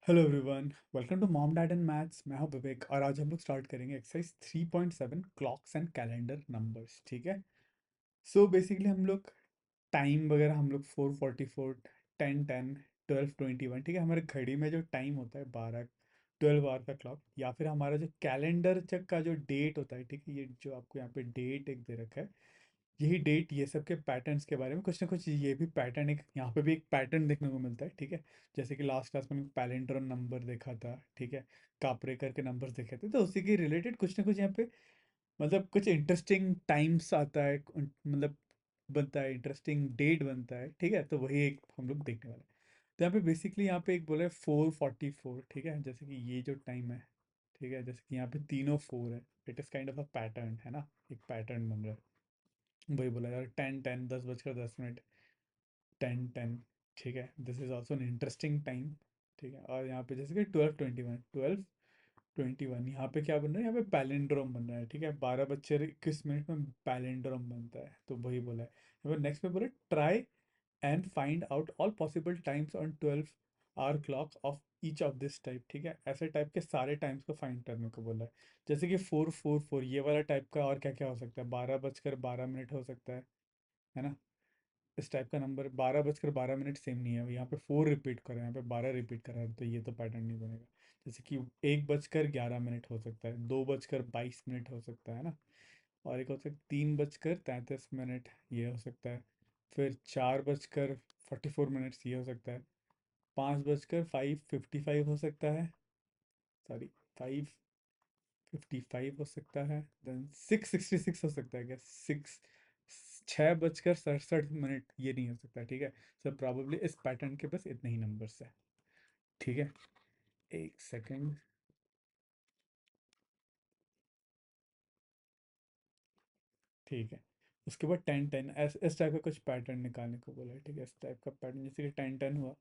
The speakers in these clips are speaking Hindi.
Hello everyone, welcome to mom dad and maths. मैं हूं विवेक और आज हम लोग स्टार्ट करेंगे exercise 3.7 clocks and calendar numbers. ठीक है। सो बेसिकली हम लोग टाइम वगैरह हम लोग 4:44, 10:10, 12:21, ठीक है। हमारे घड़ी में जो टाइम होता है 12 आवर का क्लॉक, या फिर हमारा जो कैलेंडर चेक का जो डेट होता है, ठीक है। ये जो आपको यहाँ पे डेट एक दे रखा है, यही डेट, ये सब के पैटर्न्स के बारे में कुछ ना कुछ, ये भी पैटर्न एक यहाँ पे भी एक पैटर्न देखने को मिलता है। ठीक है। जैसे कि लास्ट क्लास में पैलिंड्रोम नंबर देखा था, ठीक है। कापरे करके नंबर्स देखे थे, तो उसी के रिलेटेड कुछ ना कुछ यहाँ पे मतलब कुछ इंटरेस्टिंग टाइम्स आता है, मतलब बनता है, इंटरेस्टिंग डेट बनता है। ठीक है। तो वही एक हम लोग देखने वाले हैं। तो यहाँ पे बेसिकली यहाँ पे एक बोला है 4:44, ठीक है। जैसे कि ये जो टाइम है, ठीक है, जैसे कि यहाँ पे तीनों फोर है। It is kind of a pattern, है ना। एक पैटर्न बन रहा है। वही बोला यार, 10:10, 10:10, 10:10, ठीक है। This is also an interesting time. ठीक है। और यहाँ पे जैसे कि 12:21, 12:21, यहाँ पे क्या बन रहा है, यहाँ पे पैलिंड्रोम बन रहा है। ठीक है। 12:21 में पैलिंड्रोम बनता है, तो वही बोला है। यहाँ पे नेक्स्ट में बोला, try and find out all possible times on 12 hour clock of each of this type. ठीक है। ऐसे टाइप के सारे टाइम्स को फाइंड करने को बोला है। जैसे कि 4:44, ये वाला टाइप का और क्या क्या हो सकता है, 12:12 हो सकता है ना। इस टाइप का नंबर 12:12 सेम नहीं है, यहाँ पे 4 रिपीट कर रहे हैं, यहाँ पे 12 रिपीट कर रहा है, तो ये तो पैटर्न नहीं बनेगा। जैसे कि 1:11 हो सकता है, 2:22 हो सकता है ना। और एक हो सकता है 3:33 ये हो सकता है। फिर 4:44 ये हो सकता है। 5:5:55 हो सकता है। सॉरी, 5:55 हो सकता है। देन 6:66 हो सकता है क्या, 6:67 ये नहीं हो सकता। ठीक है। सो प्रॉबेबली इस पैटर्न के बस इतने ही नंबर्स है। ठीक है। एक सेकंड। ठीक है। उसके बाद 10:10, इस टाइप का कुछ पैटर्न निकालने को बोला है। ठीक है। इस टाइप का पैटर्न जैसे कि 10:10 हुआ।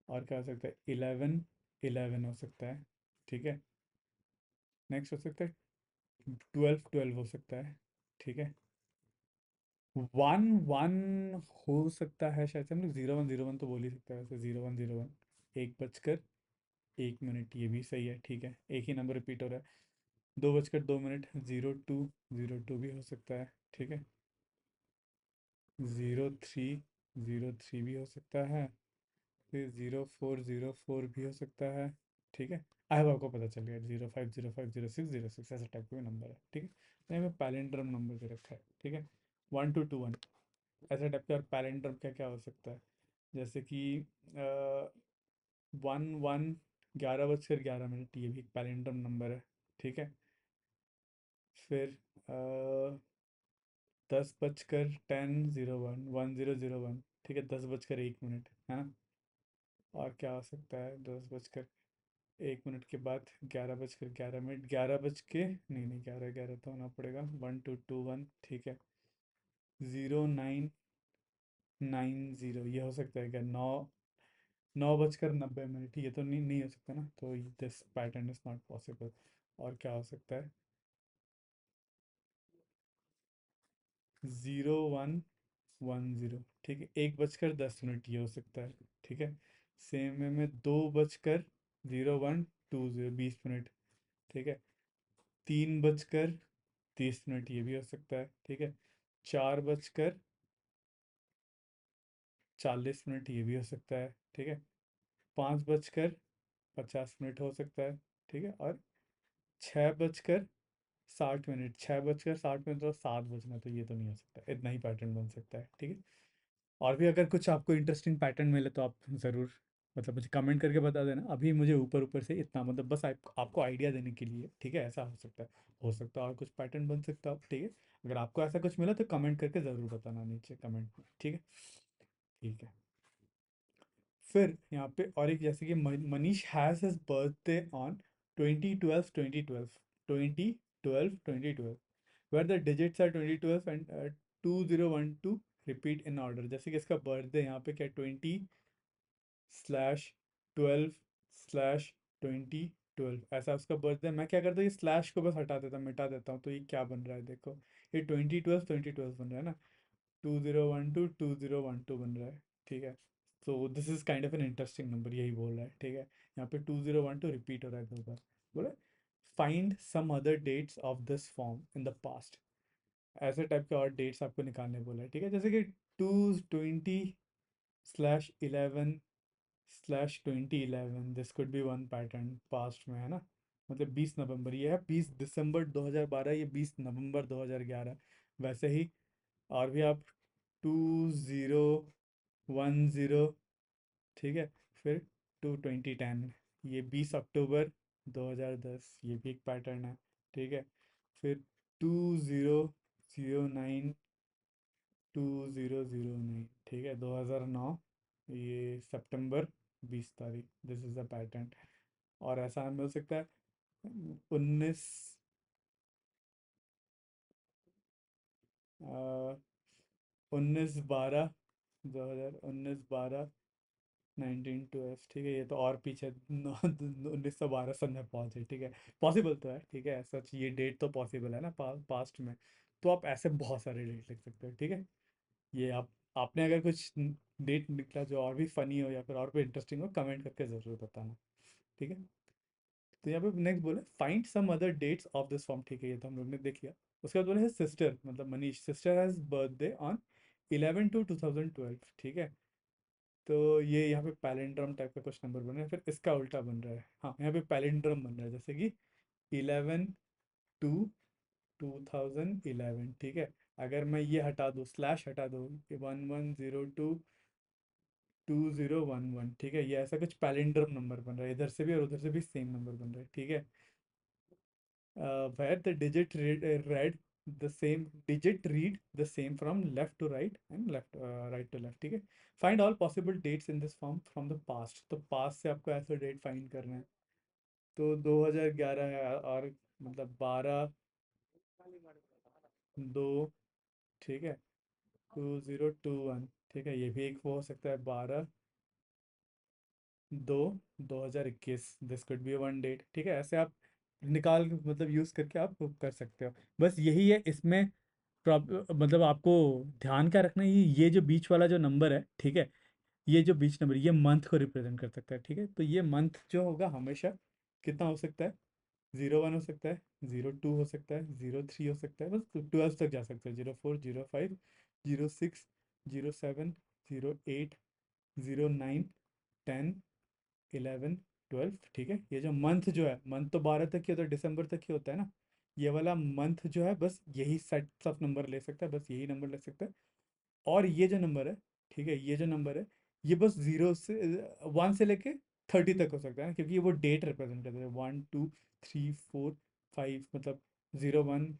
और क्या हो सकता है, 11:11 हो सकता है। ठीक है। नेक्स्ट हो सकता है 12:12 हो सकता है। ठीक है। 1:1 हो सकता है शायद से, हम लोग 0:1 तो बोल ही सकते हैं वैसे, 0:1 1:01 ये भी सही है। ठीक है। एक ही नंबर रिपीट हो रहा है। 2:02, 02:02 भी हो सकता है। ठीक है। 03:03 भी हो सकता है। फिर 04:04 भी हो सकता है। ठीक है। आई होप आपको पता चल गया, 05:05:06:06 ऐसा टाइप का भी नंबर है। ठीक है। तो यहाँ पे पैलेंड्रम नंबर दे रखा है। ठीक है। 1221 ऐसा टाइप का। और पैलेंड्रम क्या क्या हो सकता है, जैसे कि 11:11 ये भी एक पैलेंड्रम नंबर है। ठीक है। फिर 10:10:01 ठीक है, 10:01 है ना। और क्या हो सकता है, 10:01 के बाद 11:11, 11 बज के नहीं नहीं, 11:11 तो होना पड़ेगा, 1221। ठीक है। 09:90 ये हो सकता है क्या, 9:90 ये तो नहीं नहीं हो सकता ना, तो this pattern is not possible. और क्या हो सकता है, 0110, ठीक है। 1:10 ये हो सकता है। ठीक है। सेम वे में 2:0120 20 मिनट। ठीक है। 3:30 ये भी हो सकता है। ठीक है। 4:40 ये भी हो सकता है। ठीक है। 5:50 हो सकता है। ठीक है। और 6:60, 6:60 तो 7 बजना, तो ये तो नहीं हो सकता, इतना ही पैटर्न बन सकता है। ठीक है। और भी अगर कुछ आपको इंटरेस्टिंग पैटर्न मिले तो आप ज़रूर मतलब मुझे कमेंट करके बता देना। अभी मुझे ऊपर ऊपर से इतना मतलब बस आपको आइडिया देने के लिए। ठीक है। ऐसा हो सकता है, और कुछ पैटर्न बन सकता है। ठीक है। अगर आपको ऐसा कुछ मिला तो कमेंट करके ज़रूर बताना नीचे कमेंट में। ठीक है। ठीक है। फिर यहाँ पे और एक, जैसे कि Manish has his birthday on 20/12/2012 where the digits are 2012 and 2012 repeat in order. जैसे कि इसका बर्थडे यहाँ पे क्या, 20/12/2012 ऐसा उसका बर्थडे। मैं क्या करता हूँ, ये स्लैश को बस हटा देता हूँ, मिटा देता हूँ, तो ये क्या बन रहा है देखो, ये 2012 बन रहा है ना। 2012 2012 बन रहा है। ठीक है। तो this is kind of an interesting number, यही बोल रहा है। ठीक है। यहाँ पे 2012 रिपीट हो रहा है 2 बार। बोले find some other dates of this form in the past. ऐसे टाइप के और डेट्स आपको निकालने बोला है, ठीक है। जैसे कि 220/11/2011, this could be one pattern past में, है ना। मतलब 20 नवंबर, ये है 20 दिसंबर 2012, ये 20 नवंबर 2011। वैसे ही और भी आप 2010, ठीक है। फिर 2010, ये 20 अक्टूबर 2010, ये भी एक पैटर्न है, ठीक है। फिर 2009, ठीक है, 2009, ये September 20 तारीख, दिस इज द पैटर्न। और ऐसा मिल सकता है 1912, 1912 ठीक है। ये तो और पीछे 1912 सन में पहुंचे, ठीक है। पॉसिबल तो है, ठीक है, सच ये डेट तो पॉसिबल है ना पास्ट में। तो आप ऐसे बहुत सारे डेट लिख सकते हो, ठीक है। ये आप आपने अगर कुछ डेट निकला जो और भी फनी हो या फिर और भी इंटरेस्टिंग हो, कमेंट करके ज़रूर बताना, ठीक है। तो यहाँ पे नेक्स्ट बोले find some other dates of this form, ठीक है, ये तो हम लोग ने देख लिया। उसके बाद बोले है सिस्टर, मतलब Manish sister has birthday on 11/2/2012, ठीक है। तो ये यहाँ पे पैलिंड्रम टाइप का कुछ नंबर बन रहा है, फिर इसका उल्टा बन रहा है। हाँ, यहाँ पे पैलिंड्रम बन रहा है, जैसे कि 11/2/2011, ठीक है। अगर मैं ये हटा दूँ, स्लैश हटा दूँ, 1102/2011, ठीक है, ये ऐसा कुछ पैलिंड्रम नंबर बन रहा है, इधर से भी और उधर से भी सेम नंबर बन रहा है, ठीक है। Where the read the same digit read the same from left to right and right to left, ठीक है। Find all possible dates in this form from the past, तो पास्ट से आपको ऐसे डेट फाइंड करना है। तो 2011 है, और मतलब 12/2, ठीक है, 2021, ठीक है। ये भी एक वो हो सकता है 12/2/2021, this could be one date, ठीक है। ऐसे आप निकाल मतलब यूज़ करके आप कर सकते हो। बस यही है इसमें मतलब आपको ध्यान क्या रखना है, ये जो बीच वाला जो नंबर है, ठीक है, ये जो बीच नंबर ये मंथ को रिप्रेजेंट कर सकता है, ठीक है। तो ये मंथ जो होगा हमेशा कितना हो सकता है, 01 हो सकता है, 02 हो सकता है, 03 हो सकता है, बस 12 तक जा सकता है, 04, 05, 06, 07, 08, 09, 10, 11, 12, ठीक है। ये जो मंथ जो है, मंथ तो 12 तक ही होता है, दिसंबर तक ही होता है ना। ये वाला मंथ जो है बस यही सेट ऑफ नंबर ले सकता है, बस यही नंबर ले सकता है। और ये जो नंबर है, ठीक है, ये जो नंबर है, ये बस 0 से 1 से लेके 30 तक हो सकता है ना, क्योंकि ये वो डेट रिप्रेजेंट करता है, 1 2 3 4 5, मतलब 01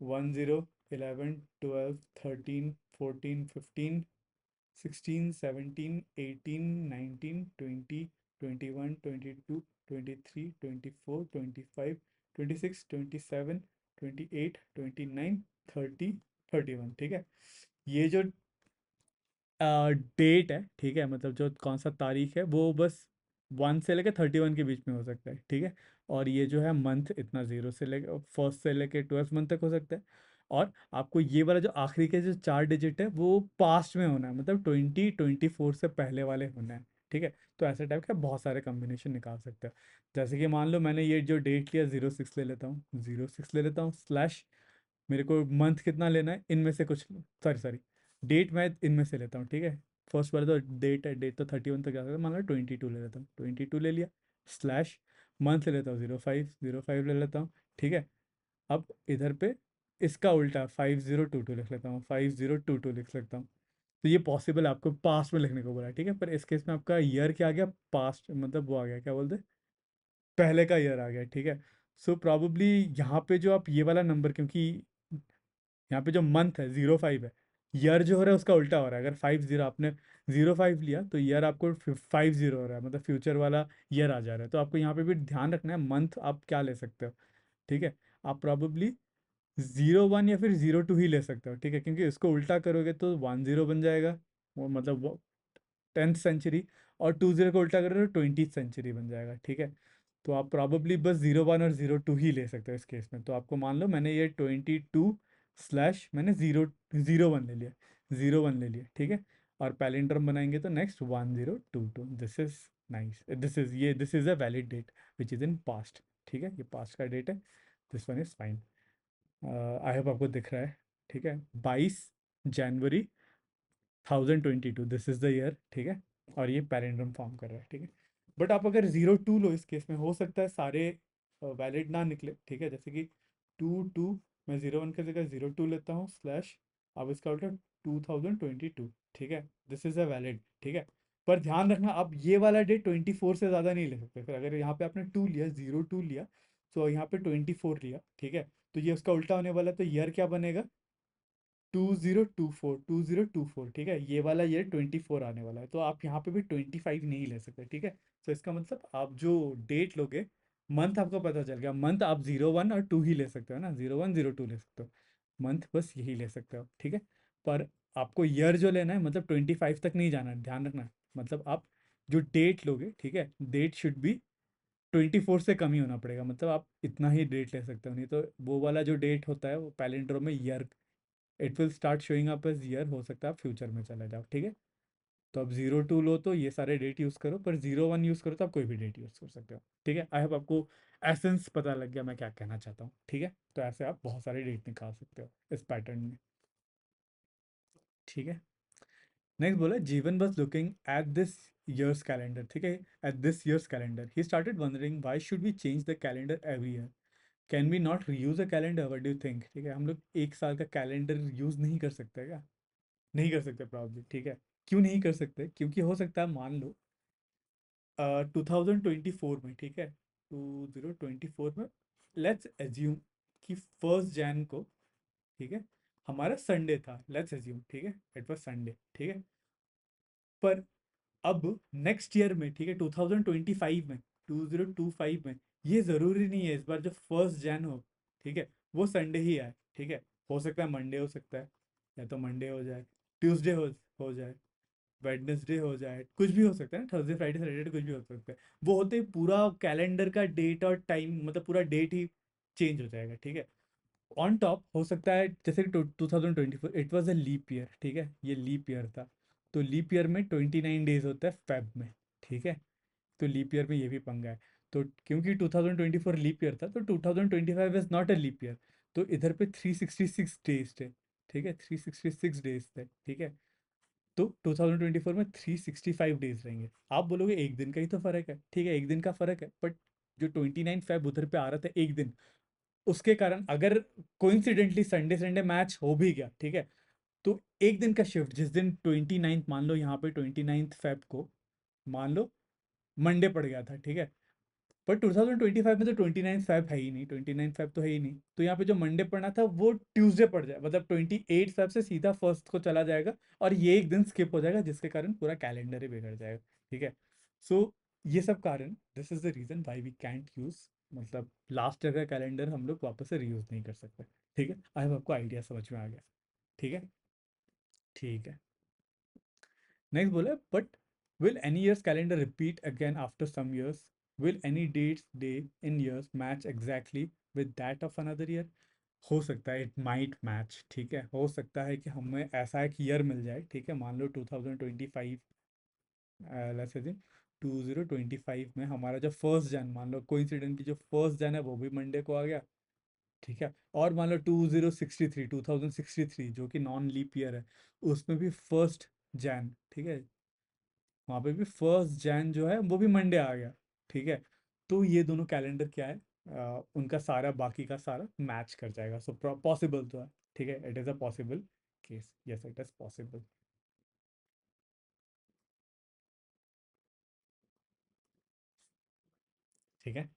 0 11 12 13 14 15 16 17 18 19 20 21 22 23 24 25 26 27 28 29 30 31, ठीक है। ये जो डेट है, ठीक है, मतलब जो कौन सा तारीख है, वो बस 1 से लेकर 31 के बीच में हो सकता है, ठीक है। और ये जो है मंथ इतना 0 से लेकर 1 से लेकर 12 मंथ तक हो सकता है। और आपको ये वाला जो आखिरी के जो 4 डिजिट है वो पास्ट में होना है, मतलब 2024 से पहले वाले होना है, ठीक है। तो ऐसे टाइप के बहुत सारे कॉम्बिनेशन निकाल सकते हो। जैसे कि मान लो मैंने ये जो डेट लिया 06 ले लेता हूँ, 06 ले लेता हूँ स्लैश, मेरे को मंथ कितना लेना है इनमें से कुछ, सॉरी सॉरी, डेट मैं इनमें से लेता हूँ, ठीक है। फर्स्ट वाला तो डेट है, डेट तो 31 तक जा सकता है, मान लो 22 ले लेता हूँ, 22 ले लिया, स्लैश मंथ ले लेता हूँ 05, 05 ले लेता हूँ, ठीक है। अब इधर पे इसका उल्टा 5022 लिख लेता हूँ, 5022 लिख सकता हूँ। तो ये पॉसिबल है, आपको पास्ट में लिखने को बोला है, ठीक है। पर इस केस में आपका ईयर क्या आ गया, पास्ट, मतलब वो आ गया, क्या बोलते हैं, पहले का ईयर आ गया, ठीक है। सो प्रॉबली यहाँ पे जो आप ये वाला नंबर, क्योंकि यहाँ पे जो मंथ है 05 है, ईयर जो हो रहा है उसका उल्टा हो रहा है। अगर 50 आपने 05 लिया तो ईयर आपको 50 हो रहा है, मतलब फ्यूचर वाला ईयर आ जा रहा है। तो आपको यहाँ पे भी ध्यान रखना है मंथ आप क्या ले सकते हो, ठीक है। आप प्रॉबली 01 या फिर 02 ही ले सकते हो, ठीक है, क्योंकि इसको उल्टा करोगे तो 10 बन जाएगा, वो मतलब वो 10th सेंचुरी। और 20 को उल्टा करोगे तो 20th सेंचुरी बन जाएगा, ठीक है। तो आप प्रॉबली बस 01 और 02 ही ले सकते हो इस केस में। तो आपको मान लो मैंने ये 22 स्लैश मैंने 001 ले लिया, 01 ले लिया, ठीक है। और पैलिंड्रम बनाएंगे तो next 1022, this is nice, this is a valid date which is in past, ठीक है, ये पास्ट का डेट है, this one is fine. I hope आपको दिख रहा है, ठीक है। 22 जनवरी 1022, दिस इज द ईयर, ठीक है। और ये पैरेंड्रम फॉर्म कर रहा है, ठीक है। बट आप अगर 02 लो, इस केस में हो सकता है सारे वैलिड ना निकले, ठीक है। जैसे कि 22, मैं 01 की जगह 02 लेता हूँ स्लैश, अब इसका उल्टा 2022, ठीक है, दिस इज अ वैलिड, ठीक है। पर ध्यान रखना, आप ये वाला डेट 24 से ज़्यादा नहीं ले सकते। फिर अगर यहाँ पे आपने 2 लिया, 02 लिया, तो यहाँ पे 24 लिया, ठीक है, तो ये उसका उल्टा होने वाला है, तो ईयर क्या बनेगा, 2024, 2024, ठीक है। ये वाला ईयर 24 आने वाला है, तो आप यहाँ पे भी 25 नहीं ले सकते, ठीक है। तो इसका मतलब आप जो डेट लोगे, मंथ आपको पता चल गया, मंथ आप 01 और 2 ही ले सकते हो ना, 01 02 ले सकते हो, मंथ बस यही ले सकते हो, ठीक है। पर आपको ईयर जो लेना है, मतलब 25 तक नहीं जाना है, ध्यान रखना। मतलब आप जो डेट लोगे, ठीक है, डेट शुड बी 24 से कम ही होना पड़ेगा, मतलब आप इतना ही डेट ले सकते हो, नहीं तो वो वाला जो डेट होता है वो पैलेंड्रो में year, it will start showing up as year, हो सकता है आप फ्यूचर में चले जाओ, ठीक है। तो अब 02 लो तो ये सारे डेट यूज़ करो, पर 01 यूज़ करो तो आप कोई भी डेट यूज़ कर सकते हो, ठीक है। आई होप आपको एसेंस पता लग गया मैं क्या कहना चाहता हूँ, ठीक है। तो ऐसे आप बहुत सारे डेट निकाल सकते हो इस पैटर्न में, ठीक है। नेक्स्ट बोला, Jeevan was looking at this year's calendar, ठीक है, at this year's calendar he started wondering why should we change the calendar every year, can we not reuse a calendar, what do you think, ठीक है। हम लोग एक साल का कैलेंडर यूज़ नहीं कर सकते क्या, नहीं कर सकते प्रॉब्लम, ठीक है। क्यों नहीं कर सकते, क्योंकि हो सकता है मान लो 2024 में, ठीक है, 2024 में लेट्स एज्यूम कि 1 जैन को, ठीक है, हमारा संडे था, लेट्स एज्यूम, ठीक है, इट वाज संडे, ठीक है। पर अब नेक्स्ट ईयर में, ठीक है, 2025 में, 2025 में, ये ज़रूरी नहीं है इस बार जो 1 जैन हो, ठीक है, वो संडे ही आए, ठीक है। हो सकता है मंडे हो सकता है, या तो मंडे हो जाए, ट्यूसडे हो जाए, वेडनेसडे हो जाए, कुछ भी हो सकता है, थर्सडे फ्राइडे सैटरडे कुछ भी हो सकता है। वो होते ही पूरा कैलेंडर का डेट और टाइम, मतलब पूरा डेट ही चेंज हो जाएगा, ठीक है। ऑन टॉप हो सकता है जैसे कि 2024 it was a leap year, ठीक है, ये लीप ईयर था, तो लीप ईयर में 29 डेज होता है फेब में, ठीक है। तो लीप ईयर में ये भी पंगा है। तो क्योंकि 2024 लीप ईयर था, तो 2025 is not a leap year, तो इधर पे 366 डेज थे, ठीक है, 366 डेज थे, ठीक है। तो 2024 में 365 डेज रहेंगे। आप बोलोगे एक दिन का ही तो फर्क है, ठीक है, एक दिन का फर्क है, बट जो 29 फेब उधर पे आ रहा था एक दिन, उसके कारण अगर कोइंसिडेंटली संडे संडे मैच हो भी गया, ठीक है, तो एक दिन का शिफ्ट, जिस दिन 29, मान लो यहाँ पे 29 फेब को मान लो मंडे पड़ गया था, ठीक है। पर 2025 में तो 29 फेब है ही नहीं, 29 फेब तो है ही नहीं, तो यहाँ पे जो मंडे पड़ना था वो ट्यूसडे पड़ जाए, मतलब 28 फेब से सीधा फर्स्ट को चला जाएगा, और ये एक दिन स्किप हो जाएगा, जिसके कारण पूरा कैलेंडर ही बिगड़ जाएगा, ठीक है। सो ये सब कारण, this is the reason why we can't use, मतलब लास्ट ईयर का कैलेंडर हम लोग वापस से रीयूज नहीं कर सकते, ठीक है। आई होप आपको आइडिया समझ में आ गया, ठीक है, ठीक है। नेक्स्ट बोले, but will any year's calendar repeat again after some years, will any date's day in years match exactly with that of another year, हो सकता है इट माइट मैच, ठीक है, हो सकता है कि हमें ऐसा एक ईयर मिल जाए, ठीक है, मान लो 2025, लेट्स से 2025 में हमारा जो 1 जन, मान लो कोइंसिडेंटली जो 1 जन है वो भी मंडे को आ गया, ठीक है। और मान लो 2063 जो कि नॉन लीप ईयर है, उसमें भी 1 जैन, ठीक है, वहाँ पे भी 1 जैन जो है वो भी मंडे आ गया, ठीक है। तो ये दोनों कैलेंडर क्या है, उनका सारा बाकी का सारा मैच कर जाएगा, सो पॉसिबल तो है, ठीक है, it is a possible case, yes it is possible, ठीक है।